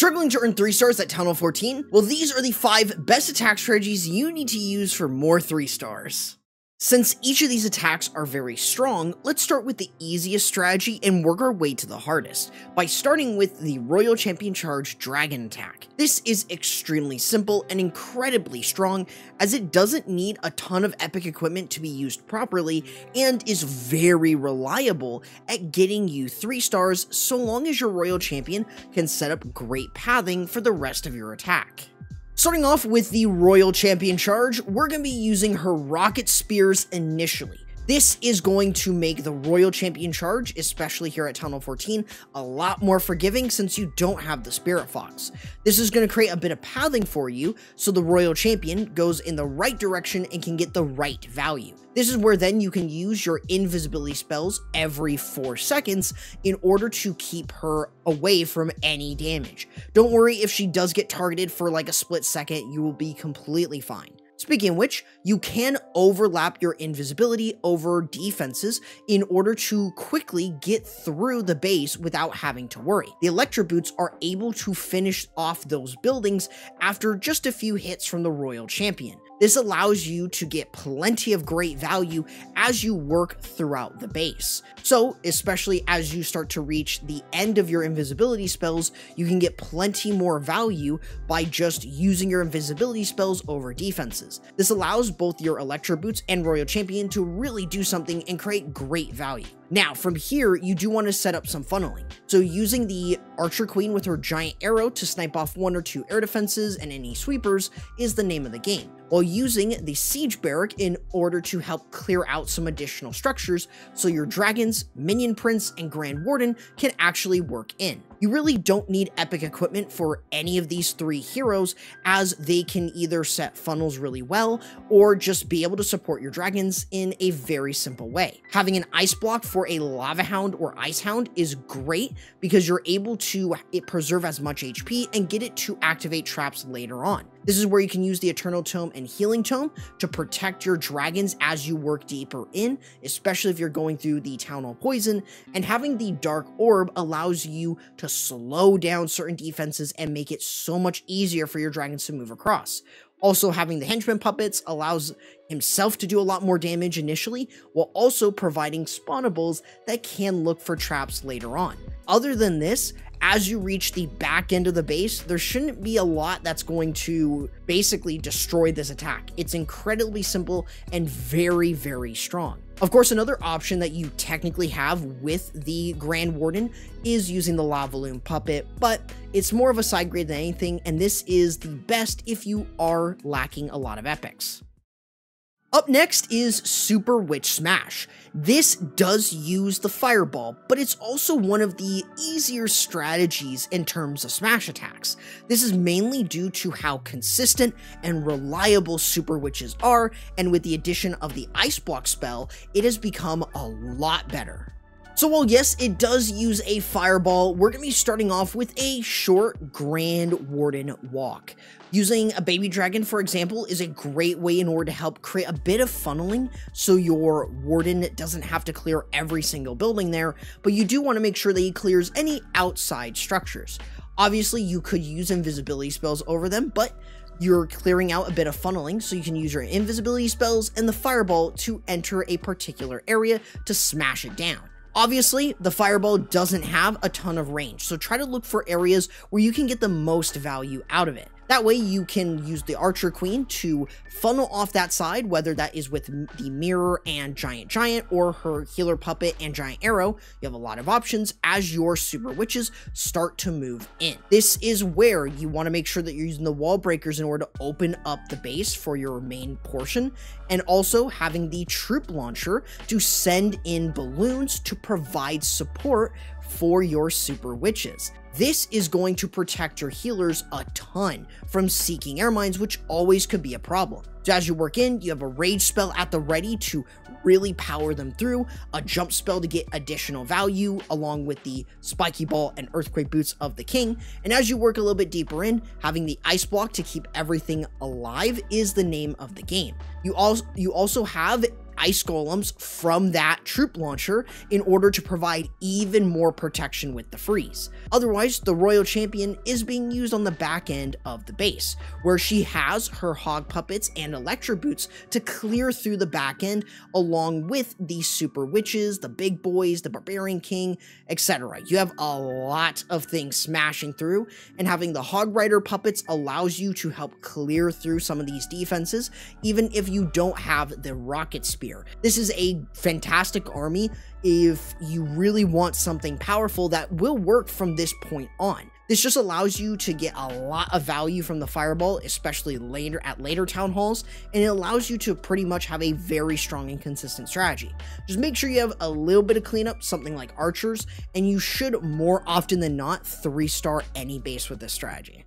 Struggling to earn 3 stars at Town Hall 14? Well, these are the 5 best attack strategies you need to use for more 3 stars. Since each of these attacks are very strong, let's start with the easiest strategy and work our way to the hardest, by starting with the Royal Champion Charge Dragon attack. This is extremely simple and incredibly strong, as it doesn't need a ton of epic equipment to be used properly, and is very reliable at getting you 3 stars so long as your Royal Champion can set up great pathing for the rest of your attack. Starting off with the Royal Champion Charge, we're going to be using her Rocket Spears initially. This is going to make the Royal Champion Charge, especially here at Town Hall 14, a lot more forgiving since you don't have the Spirit Fox. This is going to create a bit of pathing for you, so the Royal Champion goes in the right direction and can get the right value. This is where then you can use your invisibility spells every 4 seconds in order to keep her away from any damage. Don't worry if she does get targeted for like a split second, you will be completely fine. Speaking of which, you can overlap your invisibility over defenses in order to quickly get through the base without having to worry. The Electro Boots are able to finish off those buildings after just a few hits from the Royal Champion. This allows you to get plenty of great value as you work throughout the base. So, especially as you start to reach the end of your invisibility spells, you can get plenty more value by just using your invisibility spells over defenses. This allows both your Electro Boots and Royal Champion to really do something and create great value. Now, from here, you do want to set up some funneling. So using the Archer Queen with her giant arrow to snipe off 1 or 2 air defenses and any sweepers is the name of the game, while using the Siege Barrack in order to help clear out some additional structures so your dragons, Minion Prince, and Grand Warden can actually work in. You really don't need epic equipment for any of these 3 heroes, as they can either set funnels really well or just be able to support your dragons in a very simple way. Having an ice block for a Lava Hound or Ice Hound is great because you're able to preserve as much HP and get it to activate traps later on. This is where you can use the Eternal Tome and Healing Tome to protect your dragons as you work deeper in, especially if you're going through the Town Hall Poison, and having the Dark Orb allows you to slow down certain defenses and make it so much easier for your dragons to move across. Also, having the Henchman Puppets allows himself to do a lot more damage initially, while also providing spawnables that can look for traps later on. Other than this, as you reach the back end of the base, there shouldn't be a lot that's going to basically destroy this attack. It's incredibly simple and very, very strong. Of course, another option that you technically have with the Grand Warden is using the Lava Loon Puppet, but it's more of a side grade than anything, and this is the best if you are lacking a lot of epics. Up next is Super Witch Smash. This does use the Fireball, but it's also one of the easier strategies in terms of smash attacks. This is mainly due to how consistent and reliable Super Witches are, and with the addition of the Ice Block spell, it has become a lot better. So while yes, it does use a Fireball, we're going to be starting off with a short Grand Warden walk. Using a baby dragon, for example, is a great way in order to help create a bit of funneling so your warden doesn't have to clear every single building there, but you do want to make sure that he clears any outside structures. Obviously, you could use invisibility spells over them, but you're clearing out a bit of funneling, so you can use your invisibility spells and the Fireball to enter a particular area to smash it down. Obviously, the Fireball doesn't have a ton of range, so try to look for areas where you can get the most value out of it. That way you can use the Archer Queen to funnel off that side, whether that is with the Mirror and Giant or her Healer Puppet and Giant Arrow. You have a lot of options as your Super Witches start to move in. This is where you want to make sure that you're using the Wall Breakers in order to open up the base for your main portion, and also having the Troop Launcher to send in balloons to provide support for your Super Witches. This is going to protect your healers a ton from seeking air mines, which always could be a problem. So as you work in, you have a rage spell at the ready to really power them through, a jump spell to get additional value, along with the spiky ball and earthquake boots of the king. And as you work a little bit deeper in, having the ice block to keep everything alive is the name of the game. You also have ice golems from that troop launcher in order to provide even more protection with the freeze. Otherwise, the Royal Champion is being used on the back end of the base, where she has her hog puppets and electro boots to clear through the back end, along with the super witches, the big boys, the Barbarian King, etc. You have a lot of things smashing through, and having the Hog Rider puppets allows you to help clear through some of these defenses, even if you don't have the rocket spear. This is a fantastic army if you really want something powerful that will work from this point on. This just allows you to get a lot of value from the fireball, especially later town halls, and it allows you to pretty much have a very strong and consistent strategy. Just make sure you have a little bit of cleanup, something like archers, and you should more often than not 3-star any base with this strategy.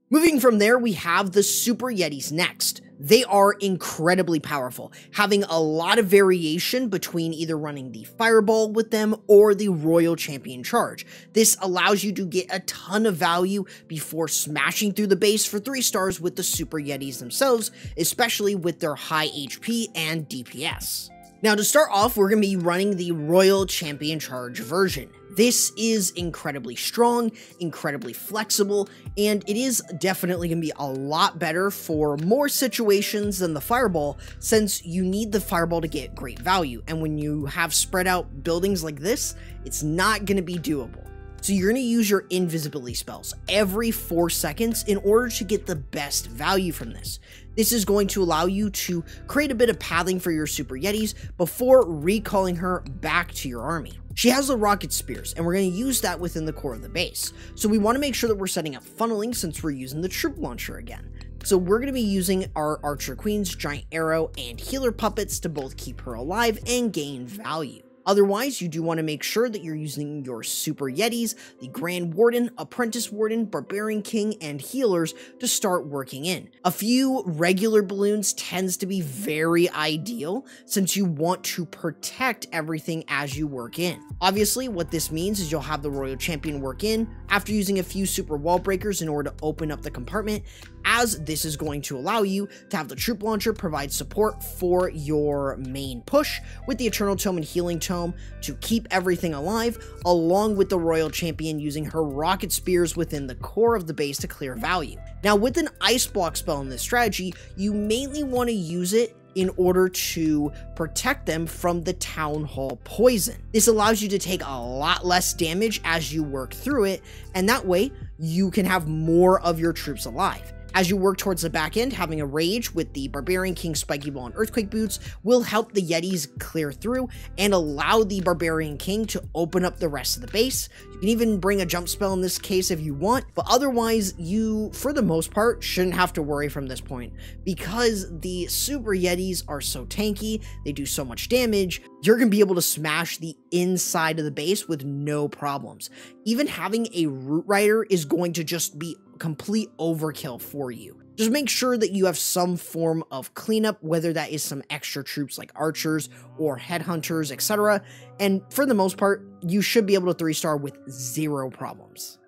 Moving from there, we have the Super Yetis next. They are incredibly powerful, having a lot of variation between either running the Fireball with them or the Royal Champion Charge. This allows you to get a ton of value before smashing through the base for 3 stars with the Super Yetis themselves, especially with their high HP and DPS. Now, to start off, we're going to be running the Royal Champion Charge version. This is incredibly strong, incredibly flexible, and it is definitely going to be a lot better for more situations than the Fireball, since you need the Fireball to get great value, and when you have spread out buildings like this, it's not going to be doable. So you're going to use your invisibility spells every 4 seconds in order to get the best value from this. This is going to allow you to create a bit of pathing for your Super Yetis before recalling her back to your army. She has the rocket spears, and we're going to use that within the core of the base. So we want to make sure that we're setting up funneling since we're using the troop launcher again. So we're going to be using our Archer Queen's giant arrow and healer puppets to both keep her alive and gain value. Otherwise, you do want to make sure that you're using your Super Yetis, the Grand Warden, Apprentice Warden, Barbarian King, and healers to start working in. A few regular balloons tends to be very ideal since you want to protect everything as you work in. Obviously, what this means is you'll have the Royal Champion work in after using a few super wall breakers in order to open up the compartment, as this is going to allow you to have the troop launcher provide support for your main push with the Eternal Tome and Healing Tome to keep everything alive, along with the Royal Champion using her rocket spears within the core of the base to clear value. Now, with an Ice Block spell in this strategy, you mainly want to use it in order to protect them from the Town Hall poison. This allows you to take a lot less damage as you work through it, and that way you can have more of your troops alive. As you work towards the back end, having a Rage with the Barbarian King, Spiky Ball, and Earthquake Boots will help the Yetis clear through and allow the Barbarian King to open up the rest of the base. You can even bring a jump spell in this case if you want, but otherwise you, for the most part, shouldn't have to worry from this point because the Super Yetis are so tanky, they do so much damage, you're going to be able to smash the inside of the base with no problems. Even having a Root Rider is going to just be complete overkill for you. Just make sure that you have some form of cleanup, whether that is some extra troops like archers or headhunters, etc. And for the most part, you should be able to 3-star with 0 problems.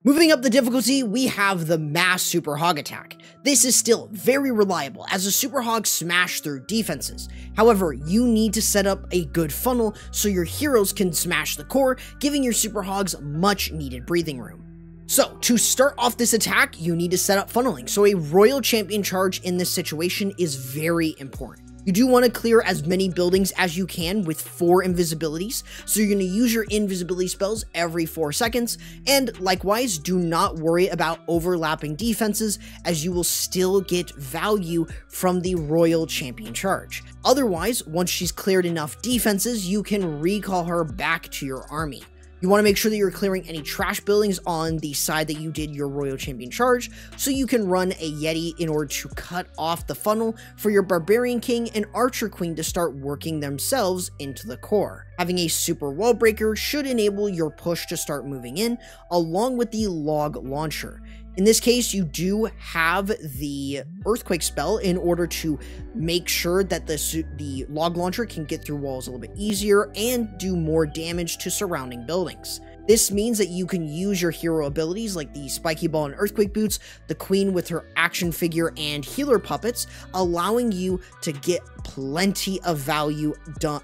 Moving up the difficulty, we have the Mass Super Hog Attack. This is still very reliable as the Super Hogs smash through defenses. However, you need to set up a good funnel so your heroes can smash the core, giving your Super Hogs much needed breathing room. So, to start off this attack, you need to set up funneling, so a Royal Champion Charge in this situation is very important. You do want to clear as many buildings as you can with 4 invisibilities, so you're going to use your invisibility spells every 4 seconds, and likewise, do not worry about overlapping defenses, as you will still get value from the Royal Champion Charge. Otherwise, once she's cleared enough defenses, you can recall her back to your army. You want to make sure that you're clearing any trash buildings on the side that you did your Royal Champion Charge, so you can run a Yeti in order to cut off the funnel for your Barbarian King and Archer Queen to start working themselves into the core. Having a super wall breaker should enable your push to start moving in, along with the log launcher. In this case, you do have the Earthquake spell in order to make sure that the log launcher can get through walls a little bit easier and do more damage to surrounding buildings. This means that you can use your hero abilities like the Spiky Ball and Earthquake Boots, the Queen with her action figure and healer puppets, allowing you to get plenty of value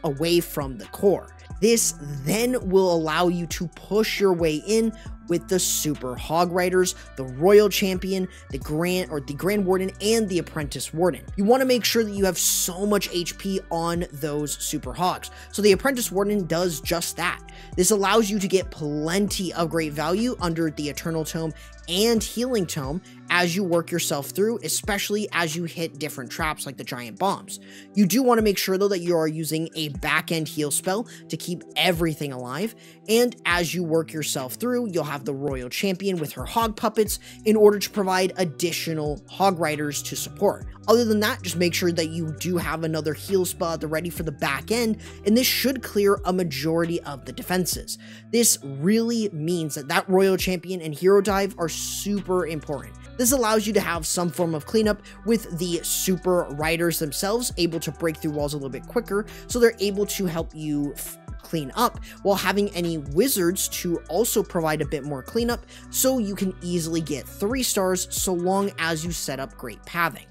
away from the core. This then will allow you to push your way in with the Super Hog Riders, the Royal Champion, the Grand Warden, and the Apprentice Warden. You want to make sure that you have so much HP on those Super Hogs. So the Apprentice Warden does just that. This allows you to get plenty of great value under the Eternal Tome and Healing Tome as you work yourself through, especially as you hit different traps like the Giant Bombs. You do want to make sure though that you are using a back-end heal spell to keep everything alive, and as you work yourself through, you'll have the Royal Champion with her Hog Puppets in order to provide additional Hog Riders to support. Other than that, just make sure that you do have another heal spell at the ready for the back end, and this should clear a majority of the defenses. This really means that that Royal Champion and Hero Dive are super important. This allows you to have some form of cleanup with the Super Riders themselves, able to break through walls a little bit quicker, so they're able to help you clean up, while having any wizards to also provide a bit more cleanup, so you can easily get 3 stars so long as you set up great pathing.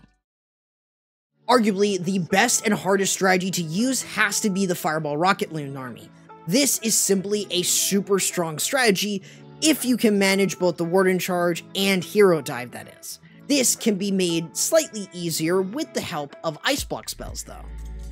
Arguably, the best and hardest strategy to use has to be the Fireball Rocket Loon army. This is simply a super strong strategy if you can manage both the Warden Charge and Hero Dive, that is. This can be made slightly easier with the help of Ice Block spells though.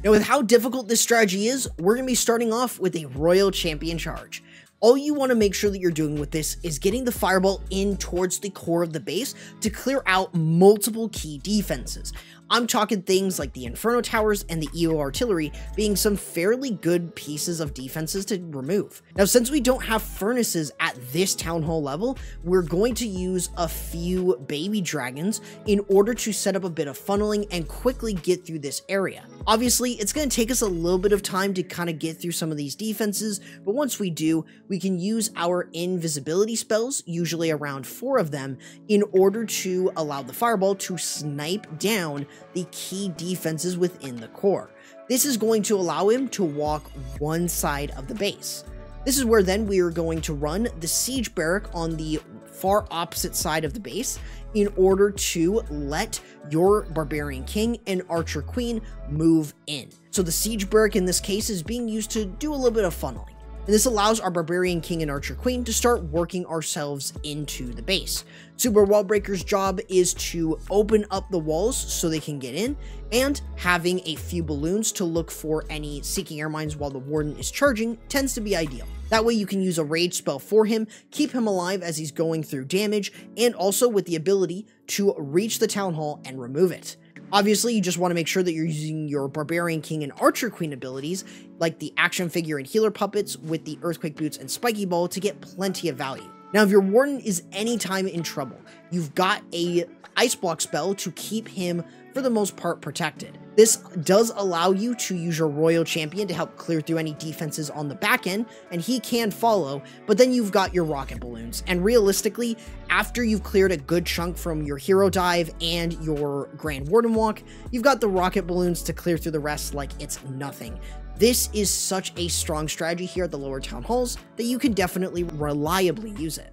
Now with how difficult this strategy is, we're going to be starting off with a Royal Champion Charge. All you want to make sure that you're doing with this is getting the Fireball in towards the core of the base to clear out multiple key defenses. I'm talking things like the Inferno Towers and the EO Artillery being some fairly good pieces of defenses to remove. Now, since we don't have furnaces at this Town Hall level, we're going to use a few baby dragons in order to set up a bit of funneling and quickly get through this area. Obviously, it's going to take us a little bit of time to kind of get through some of these defenses, but once we do, we can use our invisibility spells, usually around 4 of them, in order to allow the Fireball to snipe down the key defenses within the core. This is going to allow him to walk one side of the base. This is where then we are going to run the Siege Barrack on the far opposite side of the base in order to let your Barbarian King and Archer Queen move in. So the Siege Barrack in this case is being used to do a little bit of funneling. And this allows our Barbarian King and Archer Queen to start working ourselves into the base. Super Wall Breaker's job is to open up the walls so they can get in, and having a few balloons to look for any Seeking Air Mines while the Warden is charging tends to be ideal. That way you can use a rage spell for him, keep him alive as he's going through damage, and also with the ability to reach the Town Hall and remove it. Obviously, you just want to make sure that you're using your Barbarian King and Archer Queen abilities, like the action figure and healer puppets with the Earthquake Boots and Spiky Ball, to get plenty of value. Now, if your Warden is anytime in trouble, you've got a Ice Block spell to keep him, for the most part, protected. This does allow you to use your Royal Champion to help clear through any defenses on the back end, and he can follow, but then you've got your rocket balloons. And realistically, after you've cleared a good chunk from your Hero Dive and your Grand Warden Walk, you've got the rocket balloons to clear through the rest like it's nothing. This is such a strong strategy here at the lower town halls that you can definitely reliably use it.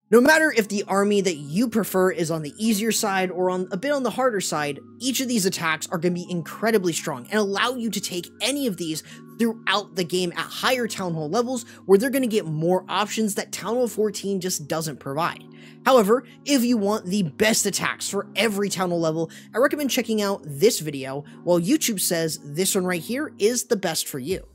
No matter if the army that you prefer is on the easier side or on a bit on the harder side, each of these attacks are going to be incredibly strong and allow you to take any of these throughout the game at higher Town Hall levels, where they're going to get more options that Town Hall 14 just doesn't provide. However, if you want the best attacks for every Town Hall level, I recommend checking out this video, while YouTube says this one right here is the best for you.